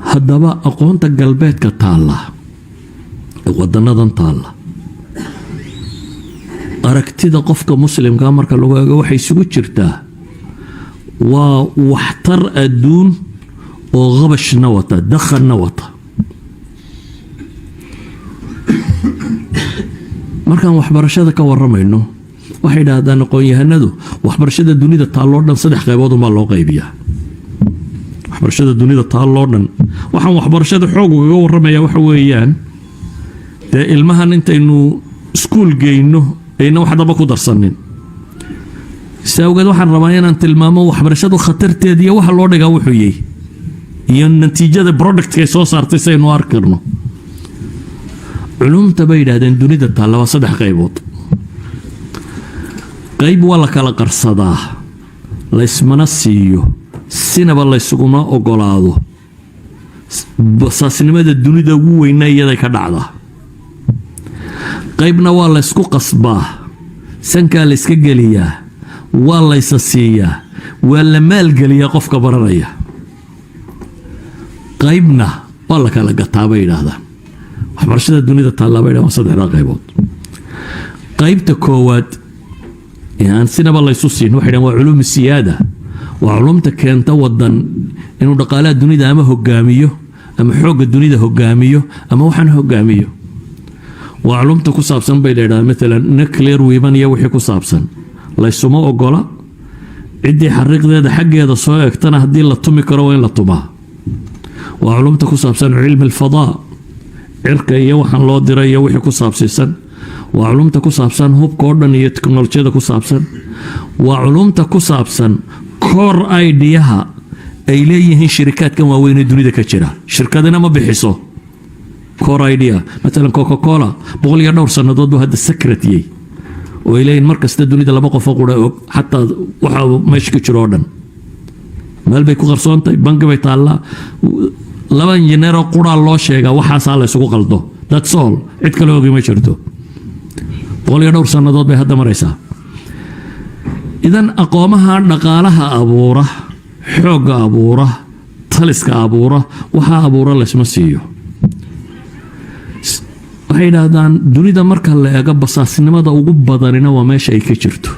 haddaba aqoonta galbeedka taalla wadanadan taalla aragtida qofka muslimka marka lagu eego waxay isugu jirtaa waa waxtar adduun oo qabashna wata dakhalna wata markaan waxbarashada ka waramayno waxay yidhaahdaan aqoon-yahanadu waxbarashada dunida taalloo dhan 3 qaybood uma loo qaybiyaa waxbarashada dunida taalloo dhan waxaan waxbarashada xoog uga waramaya waxa weeyaan dee ilmahan intaynu iskuul geyno ayna wax daba ku darsanin saawgeed waxaan rabaa inaan tilmaamo waxbarashadu khatarteeda iyo waxa loo dhigaa wuxuu yahay iyo natiijada productka soo saartay saynu arkarno علومتا بيدادين دونيدا تالا waa 3 qaybood qayb waa la kala qarsadaa la ismana siiyo sinaba la isuguma ogolaado basaasnimada dunida ugu weyn iyada ka dhacda qaybna waa la isku qasbaa sanka la iska galiyaa waa la isa siiyaa waa la maal galiyaa qofka baranaya qaybna waa la kala gataa baydaada waxbarashada dunida taalla bay dhamaan 3 qaybood qaybta koowaad aan sinaba la isu siin waxay dhamaan waa culuum siyaada waa culuumta keenta wadan inuu dhaqaalaha dunida ama hogaamiyo ama xooga dunida hogaamiyo ama waxaan hogaamiyo waa culuumta ku saabsan bay leedahay mesela nuclear weapon iyo wixii ku saabsan la isuma ogola cidii xariiqdeeda xaggeeda soo eegtana hadii la tumi karo waa in la tumaa waa culuumta ku saabsan cilmi alfadaa cirka iyo waxaan loo diray iyo wixii ku saabsan waa culumta ku saabsan hubka oo dhan iyo teknolojiyada ku saabsan waa culumta ku saabsan core idea ay leeyihiin shirkadkan waaweyn ee dunida ka jira shirkadana ma bixiso core idea مثلا coca cola boqol iyo dhowr sanadood buu hadda secretary oo ay leeyihiin markasta dunida 2 qof oo qura og xataa waxa meesha ka jiro oo dhan meel bay ku qarsoontay bangi bay taallaa 2 injineer oo qura loo sheegaa waxaas la isugu qaldo that's all cid kale ogi ma jirto boqol iyo dhowr sanadood bay hadda maraysaa idan aqoomaha dhaqaalaha abuura xooga abuura taliska abuura waxa abuura la isma siiyo waxay yidhaahdaan dunida marka la eego basaasnimada ugu badanina waa meesha ay ka jirto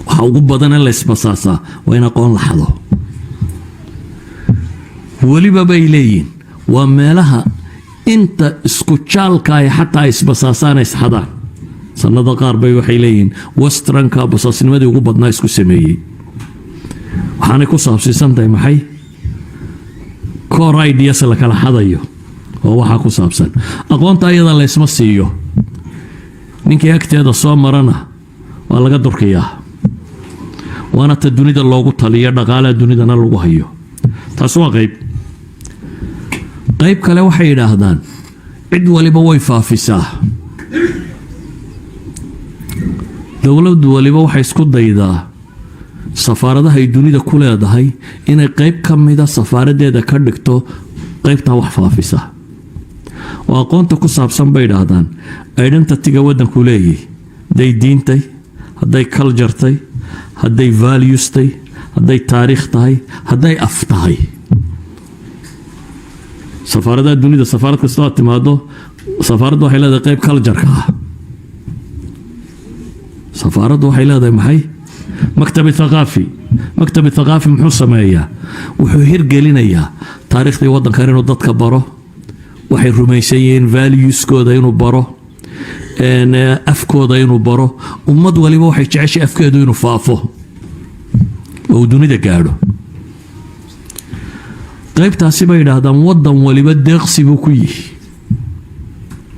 waxa ugu badan la isbasaasaa waa in aqoon la xado waliba bay leeyihiin waa meelaha inta isku jaalka ay xataa isbasaasaan ay saxdaan sanada qaar bay waxay leeyihiin westernka basaasnimadii ugu badnaa isku sameeyey waxaanay ku saabsiisan tahay maxay core ideas la kala xadayo oo waxa ku saabsan aqoonta iyada la isma siiyo ninkii agteeda soo marana waa laga durkiyaa waana ta dunida loogu taliyo dhaqaalaha dunidana lagu hayo taas waa qayb kale waxay yiraahdaan cid waliba way faafisaa dawladdu waliba waxay isku daydaa safaaradaha ay dunida ku leedahay inay qayb ka mid ah safaaradeeda ka dhigto qaybta wax faafisa oo aqoonta ku saabsan bay yiraahdaan identity-ga wadanku leeyahay day diintay haday culture tay haday values tay haday taariikh tahay haday af tahay safaaradaha dunida safaarad kasta oo timaado safaaraddu waxay leedahay qayb culture-ka ah safaaraddu waxay leedahay maxay maktab thaqaafi muxuu sameeyaa wuxuu hirgelinayaa taariikhdii wadankan inuu dadka baro waxay rumaysan yihiin valueskooda inuu baro afkooda inuu baro ummad waliba waxay jeceshay afkeedu inuu faafo oo dunida gaadho qaybtaasi bay yidhaahdaan wadan waliba deeqsi buu ku yihi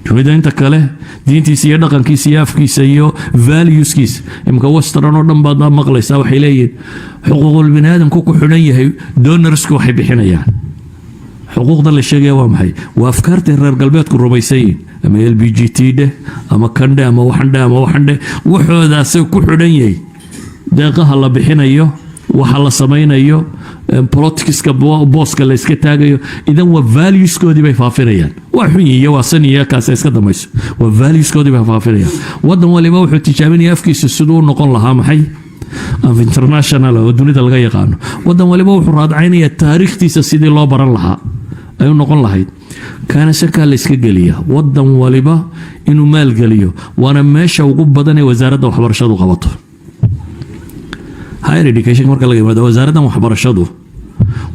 dunida inta kale diintiisa iyo dhaqankiisa iyo afkiisa iyo valueskiisa imka western oo dhan baad maqlaysaa waxay leeyihiin xuquuqul bini'aadamku ku xidhan yahay donorsku waxay bixinayaan xuquuqda la sheegaya waa maxay waa afkaarta reer galbeedku rumaysayin ama LBGT ama kande ama waxande waxoodaas ku xidhan yahay deeqaha la bixinayo waxa la samaynayo politicska booska la iska taagayo idan waa valueskoodii bay faafinayaan waa xun iyo waa saniya kaas iska damayso waa valueskoodii bay faafinayaan wadan waliba wuxuu tijaabinaya afkiisa sidoo noqon lahaa maxay of international oo dunida laga yaqaano wadan waliba wuxuu raadcaynaya taariikhtiisa sidii loo baran lahaa ay noqon lahayd kaana shaka la iska geliya wadan waliba inuu maal geliyo waana meesha ugu badan ee wasaaradda waxbarashadu qabato higher education marka laga yimaado wasaaradda waxbarashadu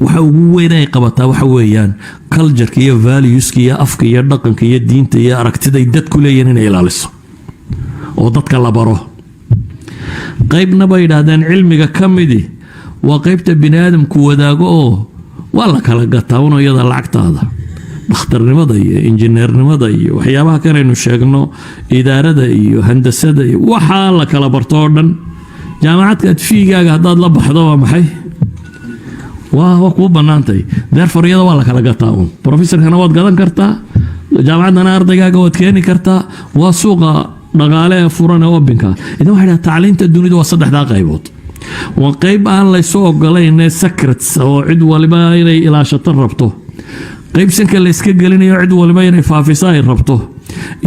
waxa ugu weyn ay qabataa waxa weeyaan culture iyo values iyo afka iyo dhaqanka iyo diinta iyo aragtida ay dadku leeyihiin inay ilaaliso oo dadka la baro qaybna bay yiraahdeen cilmiga kamidi waa qaybta bini'aadamku wadaago oo waa la kala gataa iyada lacagtaada dhakhtarnimada iyo injineernimada iyo waxyaabaha kale aynu sheegno idaarada iyo handasada iyo waxa la kala barto oo dhan jaamacadka fiigaaga hadaad la baxdo waa maxay waa ku banaantay therefore iyada waa la kala gataa professorkana waad gadan kartaa jaamacadana ardaygaaga waad keeni kartaa waa suuqa dhaqaale furan oo binka idan waxa tacliinta dunida waa saddexda qaybood waa qayb aan la soo ogolayn secrets oo cid waliba inay ilaashato rabto qayb sanka la iska gelinayo cid waliba inay faafiso ay rabto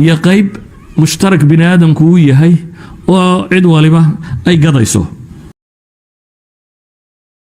iyo qayb mushtarak bini'aadamku uu yahay oo cid waliba ay gadayso